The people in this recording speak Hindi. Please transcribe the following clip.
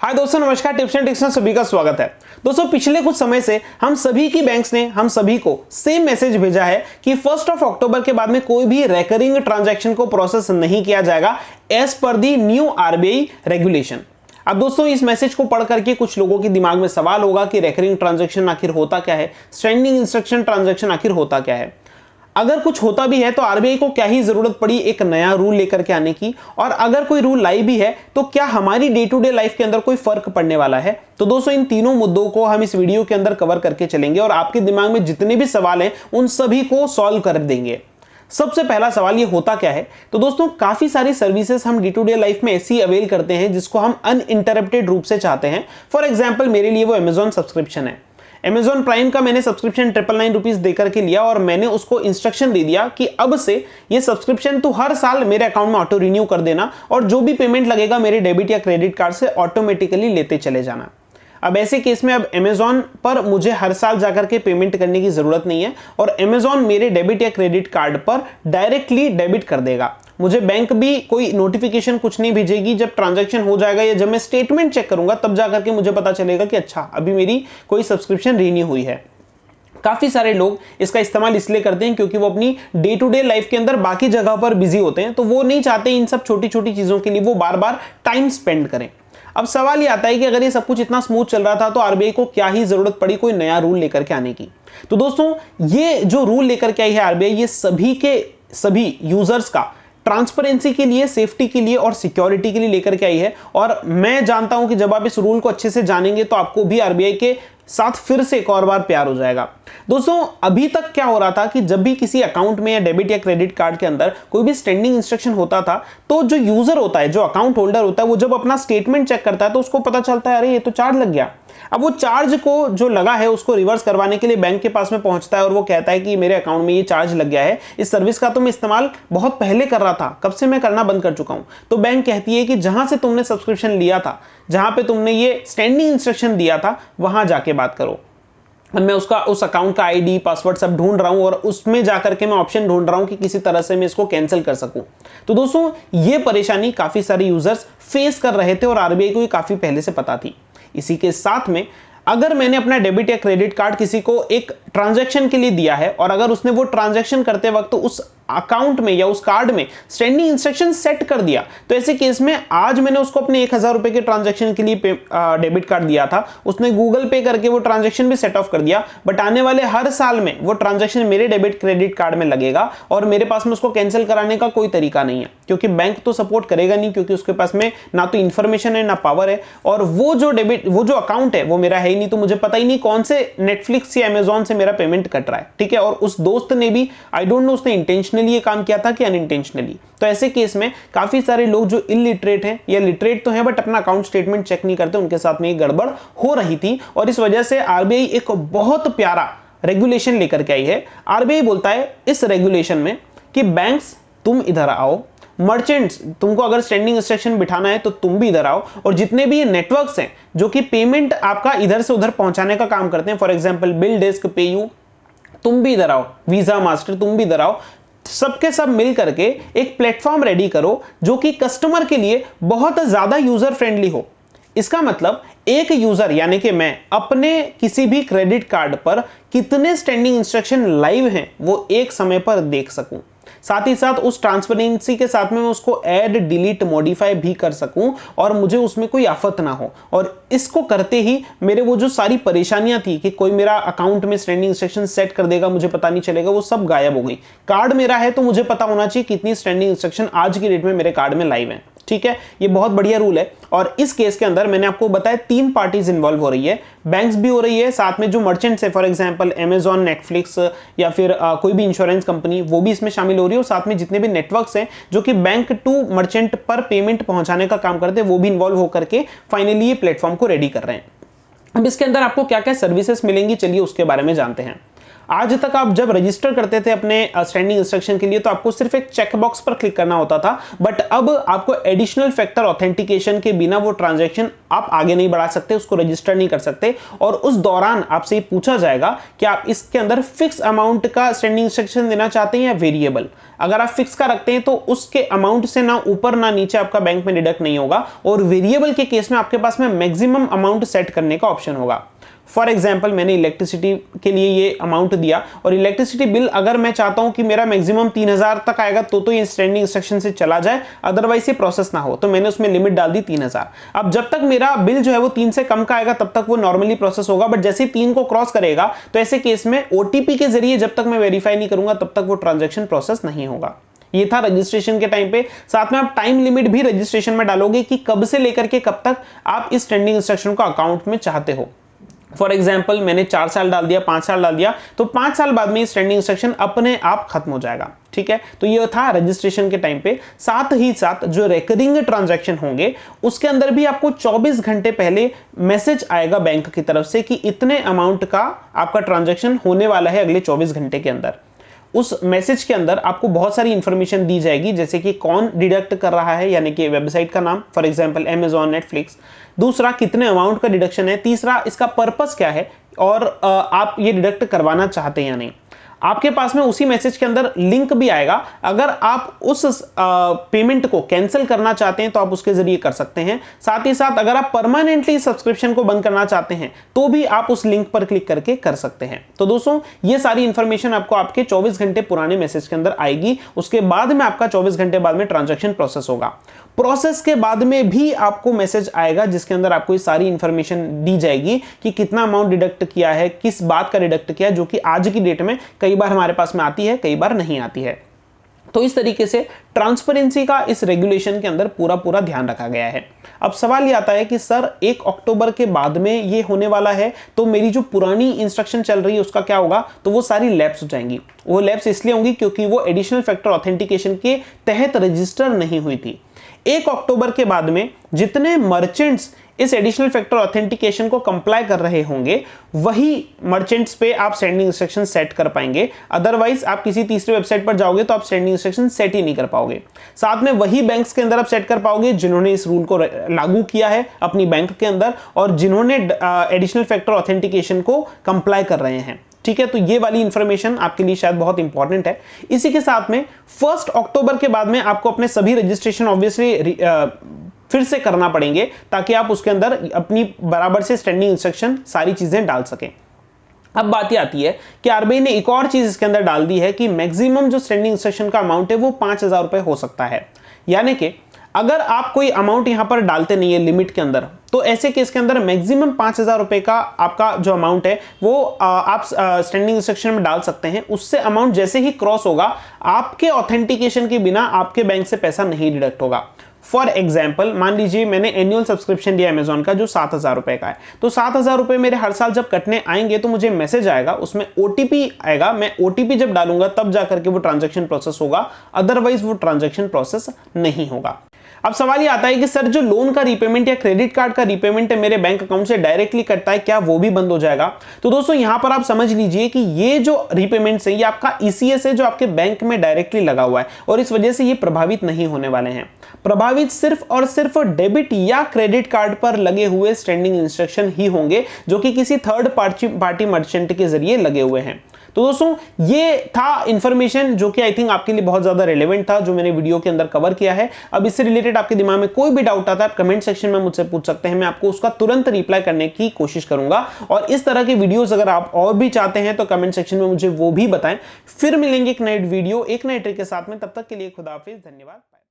हाय दोस्तों, नमस्कार। टिप्स एंड ट्रिक्स में सभी का स्वागत है। दोस्तों, पिछले कुछ समय से हम सभी की बैंक्स ने हम सभी को सेम मैसेज भेजा है कि 1 अक्टूबर के बाद में कोई भी रेकरिंग ट्रांजैक्शन को प्रोसेस नहीं किया जाएगा एज पर दी न्यू आरबीआई रेगुलेशन। अब दोस्तों, इस मैसेज को पढ़ करके कुछ लोगों के दिमाग में सवाल होगा कि रेकरिंग ट्रांजैक्शन आखिर होता क्या है, स्टैंडिंग इंस्ट्रक्शन ट्रांजैक्शन आखिर होता क्या है। अगर कुछ होता भी है तो आरबीआई को क्या ही जरूरत पड़ी एक नया रूल लेकर के आने की, और अगर कोई रूल लाई भी है तो क्या हमारी डे टू डे लाइफ के अंदर कोई फर्क पड़ने वाला है। तो दोस्तों, इन तीनों मुद्दों को हम इस वीडियो के अंदर कवर करके चलेंगे और आपके दिमाग में जितने भी सवाल हैं उन सभी को सॉल्व कर देंगे। सबसे पहला सवाल ये होता क्या है। तो दोस्तों, काफी सारी सर्विसेज हम डे टू डे लाइफ में ऐसी अवेल करते हैं जिसको हम अनइंटरप्टेड रूप से चाहते हैं। फॉर एग्जाम्पल, मेरे लिए वो अमेजॉन सब्सक्रिप्शन है। Amazon प्राइम का मैंने सब्सक्रिप्शन 999 रुपीज देकर के लिया और मैंने उसको इंस्ट्रक्शन दे दिया कि अब से ये सब्सक्रिप्शन तू हर साल मेरे अकाउंट में ऑटो रिन्यू कर देना और जो भी पेमेंट लगेगा मेरे डेबिट या क्रेडिट कार्ड से ऑटोमेटिकली लेते चले जाना। अब ऐसे केस में अब Amazon पर मुझे हर साल जाकर के पेमेंट करने की जरूरत नहीं है और Amazon मेरे डेबिट या क्रेडिट कार्ड पर डायरेक्टली डेबिट कर देगा। मुझे बैंक भी कोई नोटिफिकेशन कुछ नहीं भेजेगी। जब ट्रांजैक्शन हो जाएगा या जब मैं स्टेटमेंट चेक करूंगा तब जाकर के मुझे पता चलेगा कि अच्छा, अभी मेरी कोई सब्सक्रिप्शन रिन्यू हुई है। काफी सारे लोग इसका इस्तेमाल इसलिए करते हैं क्योंकि वो अपनी डे टू डे लाइफ के अंदर बाकी जगह पर बिजी होते हैं, तो वो नहीं चाहते इन सब छोटी छोटी चीजों के लिए वो बार बार टाइम स्पेंड करें। अब सवाल ये आता है कि अगर ये सब कुछ इतना स्मूथ चल रहा था तो आरबीआई को क्या ही जरूरत पड़ी कोई नया रूल लेकर के आने की। तो दोस्तों, ये जो रूल लेकर के आई है आरबीआई, ये सभी के सभी यूजर्स का ट्रांसपेरेंसी के लिए, सेफ्टी के लिए और सिक्योरिटी के लिए लेकर के आई है। और मैं जानता हूं कि जब आप इस रूल को अच्छे से जानेंगे तो आपको भी आरबीआई के साथ फिर से एक और बार प्यार हो जाएगा। दोस्तों, अभी तक क्या हो रहा था कि जब भी किसी अकाउंट में या डेबिट या क्रेडिट कार्ड के अंदर कोई भी स्टैंडिंग इंस्ट्रक्शन होता था तो जो यूजर होता है, जो अकाउंट होल्डर होता है, वो जब अपना स्टेटमेंट चेक करता है तो उसको पता चलता है अरे ये तो चार्ज लग गया। अब वो चार्ज को जो लगा है उसको रिवर्स करवाने के लिए बैंक के पास में पहुंचता है और वो कहता है कि मेरे अकाउंट में ये चार्ज लग गया है, इस सर्विस का तो मैं इस्तेमाल बहुत पहले कर रहा था, कब से मैं करना बंद कर चुका हूं। तो बैंक कहती है कि जहां से तुमने सब्सक्रिप्शन लिया था, जहां पे तुमने ये स्टैंडिंग इंस्ट्रक्शन दिया था, वहां जाके बात करो। मैं उस अकाउंट का आईडी, पासवर्ड सब ढूंढ रहा हूं और उसमें जाकर के मैं ऑप्शन ढूंढ रहा हूं कि किसी तरह से मैं इसको कैंसिल कर सकूं। तो दोस्तों, ये परेशानी काफी सारे यूजर्स फेस कर रहे थे और आरबीआई को ये काफी पहले से पता थी। इसी के साथ में अगर मैंने अपना डेबिट या क्रेडिट कार्ड किसी को एक ट्रांजैक्शन के लिए दिया है और अगर उसने वो ट्रांजैक्शन करते वक्त उस अकाउंट में या उस कार्ड में स्टैंडिंग इंस्ट्रक्शन सेट कर दिया, तो ऐसे केस में आज मैंने उसको अपने 1000 रुपए के ट्रांजैक्शन के लिए डेबिट कार्ड दिया था, उसने गूगल पे करके वो ट्रांजैक्शन भी सेट ऑफ कर दिया, बट आने वाले हर साल में वो ट्रांजैक्शन मेरे डेबिट क्रेडिट कार्ड में लगेगा और मेरे पास में उसको कैंसिल कराने का कोई तरीका नहीं है, क्योंकि बैंक तो सपोर्ट करेगा नहीं, क्योंकि उसके पास में ना तो इंफॉर्मेशन है ना पावर है और वो जो अकाउंट है वो मेरा है ही नहीं, तो मुझे पता ही नहीं कौन से नेटफ्लिक्स या अमेजॉन से मेरा पेमेंट कट रहा है। ठीक है, और उस दोस्त ने भी आई डोंट नो उसने इंटेंशनली ये काम किया था कि अनइंटेंशनली। तो ऐसे केस में काफी सारे लोग जो इलिटरेट हैं या लिटरेट तो हैं बट अपना अकाउंट स्टेटमेंट चेक नहीं करते, उनके साथ में ये गड़बड़ हो रही थी और इस वजह से आरबीआई एक बहुत प्यारा रेगुलेशन लेकर के आई है। आरबीआई बोलता है इस रेगुलेशन में कि बैंक्स तुम इधर आओ, मर्चेंट्स तुमको अगर स्टैंडिंग इंस्ट्रक्शन बिठाना है तो तुम भी इधर आओ, और जितने भी नेटवर्क्स हैं जो कि पेमेंट आपका इधर से उधर पहुंचाने का काम करते हैं, for example bill desk, PayU, तुम भी इधर आओ, वीजा, मास्टर, तुम भी इधर आओ, सबके सब मिल करके एक प्लेटफॉर्म रेडी करो जो कि कस्टमर के लिए बहुत ज्यादा यूजर फ्रेंडली हो। इसका मतलब एक यूजर यानी कि मैं अपने किसी भी क्रेडिट कार्ड पर कितने स्टैंडिंग इंस्ट्रक्शन लाइव हैं वो एक समय पर देख सकूं, साथ ही साथ उस ट्रांसपेरेंसी के साथ में मैं उसको ऐड, डिलीट, मॉडिफाई भी कर सकूं और मुझे उसमें कोई आफत ना हो। और इसको करते ही मेरे वो जो सारी परेशानियां थी कि कोई मेरा अकाउंट में स्टैंडिंग इंस्ट्रक्शन सेट कर देगा, मुझे पता नहीं चलेगा, वो सब गायब हो गई। कार्ड मेरा है तो मुझे पता होना चाहिए कितनी स्टैंडिंग इंस्ट्रक्शन आज की डेट में मेरे कार्ड में लाइव है। ठीक है, ये बहुत बढ़िया रूल है और इस केस के अंदर मैंने आपको बताया 3 पार्टीज इन्वॉल्व हो रही है, बैंक्स भी हो रही है, साथ में जो मर्चेंट्स है, फॉर एग्जांपल अमेजॉन, नेटफ्लिक्स या फिर कोई भी इंश्योरेंस कंपनी, वो भी इसमें शामिल हो रही है, और साथ में जितने भी नेटवर्क्स हैं जो कि बैंक टू मर्चेंट पर पेमेंट पहुंचाने का काम करते हैं वो भी इन्वॉल्व होकर के फाइनली ये प्लेटफॉर्म को रेडी कर रहे हैं। अब इसके अंदर आपको क्या क्या सर्विसेज मिलेंगी, चलिए उसके बारे में जानते हैं। आज तक आप जब रजिस्टर करते थे अपने स्टैंडिंग इंस्ट्रक्शन के लिए तो आपको सिर्फ एक चेक बॉक्स पर क्लिक करना होता था, बट अब आपको एडिशनल फैक्टर ऑथेंटिकेशन के बिना वो ट्रांजैक्शन आप आगे नहीं बढ़ा सकते, उसको रजिस्टर नहीं कर सकते। और उस दौरान आपसे ये पूछा जाएगा कि आप इसके अंदर फिक्स अमाउंट का स्टैंडिंग इंस्ट्रक्शन देना चाहते हैं या वेरिएबल। अगर आप फिक्स का रखते हैं तो उसके अमाउंट से ना ऊपर ना नीचे आपका बैंक में डिडक्ट नहीं होगा, और वेरिएबल के केस में आपके पास में मैक्सिमम अमाउंट सेट करने का ऑप्शन होगा। फॉर एग्जाम्पल मैंने इलेक्ट्रिसिटी के लिए ये अमाउंट दिया, और इलेक्ट्रिसिटी बिल अगर मैं चाहता हूं कि मेरा मैक्सिमम 3000 तक आएगा तो ये स्टैंडिंग इंस्ट्रक्शन से चला जाए, अदरवाइज ये प्रोसेस ना हो, तो मैंने उसमें लिमिट डाल दी 3000। अब जब तक मेरा बिल जो है वो 3 से कम का आएगा तब तक वो नॉर्मली प्रोसेस होगा, बट जैसे ही 3 को क्रॉस करेगा तो ऐसे केस में ओटीपी के जरिए जब तक मैं वेरीफाई नहीं करूंगा तब तक वो ट्रांजेक्शन प्रोसेस नहीं होगा। ये था रजिस्ट्रेशन के टाइम पे। साथ में आप टाइम लिमिट भी रजिस्ट्रेशन में डालोगे कि कब से लेकर के कब तक आप इस स्टैंडिंग इंस्ट्रक्शन को अकाउंट में चाहते हो। फॉर एग्जाम्पल मैंने 4 साल डाल दिया, 5 साल डाल दिया, तो 5 साल बाद में ये स्टैंडिंग इंस्ट्रक्शन अपने आप खत्म हो जाएगा। ठीक है, तो ये था रजिस्ट्रेशन के टाइम पे। साथ ही साथ जो रेकरिंग ट्रांजैक्शन होंगे उसके अंदर भी आपको 24 घंटे पहले मैसेज आएगा बैंक की तरफ से कि इतने अमाउंट का आपका ट्रांजैक्शन होने वाला है अगले 24 घंटे के अंदर। उस मैसेज के अंदर आपको बहुत सारी इंफॉर्मेशन दी जाएगी, जैसे कि कौन डिडक्ट कर रहा है, यानी कि वेबसाइट का नाम, फॉर एग्जांपल अमेज़न, नेटफ्लिक्स। दूसरा, कितने अमाउंट का डिडक्शन है। तीसरा, इसका पर्पस क्या है और आप ये डिडक्ट करवाना चाहते हैं या नहीं। आपके पास में उसी मैसेज के अंदर लिंक भी आएगा, अगर आप उस पेमेंट को कैंसिल करना चाहते हैं तो आप उसके जरिए कर सकते हैं। साथ ही साथ अगर आप परमानेंटली सब्सक्रिप्शन को बंद करना चाहते हैं तो भी आप उस लिंक पर क्लिक करके कर सकते हैं। तो दोस्तों, ये सारी इंफॉर्मेशन आपको आपके 24 घंटे पुराने मैसेज के अंदर आएगी। उसके बाद में आपका 24 घंटे बाद में ट्रांजैक्शन प्रोसेस होगा। प्रोसेस के बाद में भी आपको मैसेज आएगा जिसके अंदर आपको ये सारी इंफॉर्मेशन दी जाएगी कि कितना अमाउंट डिडक्ट किया है, किस बात का डिडक्ट किया है, जो कि आज की डेट में कई बार हमारे पास में आती है, कई बार नहीं आती है। तो इस तरीके से ट्रांसपेरेंसी का इस रेगुलेशन के अंदर पूरा ध्यान रखा गया है। अब सवाल ये आता है कि सर 1 अक्टूबर के बाद में ये होने वाला है, तो मेरी जो पुरानी इंस्ट्रक्शन चल रही है उसका क्या होगा। तो वो सारी लैप्स हो जाएंगी। वो लैप्स इसलिए होंगी क्योंकि वो एडिशनल फैक्टर ऑथेंटिकेशन के तहत रजिस्टर नहीं हुई थी। 1 अक्टूबर के बाद में जितने मर्चेंट्स इस एडिशनल फैक्टर ऑथेंटिकेशन को कंप्लाई कर रहे होंगे वही मर्चेंट्स पे आप स्टैंडिंग इंस्ट्रक्शन सेट कर पाएंगे। अदरवाइज आप किसी तीसरे वेबसाइट पर जाओगे तो आप स्टैंडिंग इंस्ट्रक्शन सेट ही नहीं कर पाओगे। साथ में वही बैंक्स के अंदर आप सेट कर पाओगे जिन्होंने इस रूल को लागू किया है अपनी बैंक के अंदर और जिन्होंने एडिशनल फैक्टर ऑथेंटिकेशन को कंप्लाई कर रहे हैं। ठीक है, तो ये वाली इंफॉर्मेशन आपके लिए शायद बहुत इंपॉर्टेंट है। इसी के साथ में 1 अक्टूबर के बाद में आपको अपने सभी रजिस्ट्रेशन ऑब्वियसली फिर से करना पड़ेंगे ताकि आप उसके अंदर अपनी बराबर से स्टैंडिंग इंस्ट्रक्शन सारी चीजें डाल सकें। अब बात ये आती है कि आरबीआई ने एक और चीज इसके अंदर डाल दी है कि मैक्सिमम जो स्टैंडिंग इंस्ट्रक्शन का अमाउंट है वो 5000 रुपए हो सकता है। यानी कि अगर आप कोई अमाउंट यहां पर डालते नहीं है लिमिट के अंदर, तो ऐसे केस के अंदर मैक्सिमम 5000 रुपए का आपका जो अमाउंट है वो आप स्टैंडिंग इंस्ट्रक्शन में डाल सकते हैं। उससे अमाउंट जैसे ही क्रॉस होगा आपके ऑथेंटिकेशन के बिना आपके बैंक से पैसा नहीं डिडक्ट होगा। फॉर एग्जाम्पल मान लीजिए मैंने एनुअल सब्सक्रिप्शन लिया अमेजॉन का जो 7000 रुपए का है, तो 7000 रुपए मेरे हर साल जब कटने आएंगे तो मुझे मैसेज आएगा, उसमें ओटीपी आएगा। मैं ओटीपी जब डालूंगा तब जाकर के वो ट्रांजैक्शन प्रोसेस होगा, अदरवाइज वो ट्रांजैक्शन प्रोसेस नहीं होगा। अब सवाल ये आता है कि सर जो लोन का रीपेमेंट या क्रेडिट कार्ड का रीपेमेंट है मेरे बैंक अकाउंट से डायरेक्टली कटता है, क्या वो भी बंद हो जाएगा। तो दोस्तों यहां पर आप समझ लीजिए कि ये जो रीपेमेंट्स है ये आपका ईसीएस है जो आपके बैंक में डायरेक्टली लगा हुआ है और इस वजह से ये प्रभावित नहीं होने वाले हैं। प्रभावित सिर्फ और सिर्फ डेबिट या क्रेडिट कार्ड पर लगे हुए स्टैंडिंग इंस्ट्रक्शन ही होंगे जो कि किसी थर्ड पार्टी मर्चेंट के जरिए लगे हुए हैं। तो दोस्तों ये था इंफॉर्मेशन जो कि आई थिंक आपके लिए बहुत ज्यादा रिलेवेंट था, जो मैंने वीडियो के अंदर कवर किया है। अब इससे रिलेटेड आपके दिमाग में कोई भी डाउट आता है आप कमेंट सेक्शन में मुझसे पूछ सकते हैं, मैं आपको उसका तुरंत रिप्लाई करने की कोशिश करूंगा। और इस तरह के वीडियोस अगर आप और भी चाहते हैं तो कमेंट सेक्शन में मुझे वो भी बताएं। फिर मिलेंगे एक नई वीडियो एक नई ट्रिक के साथ में, तब तक के लिए खुदा हाफिज, धन्यवाद।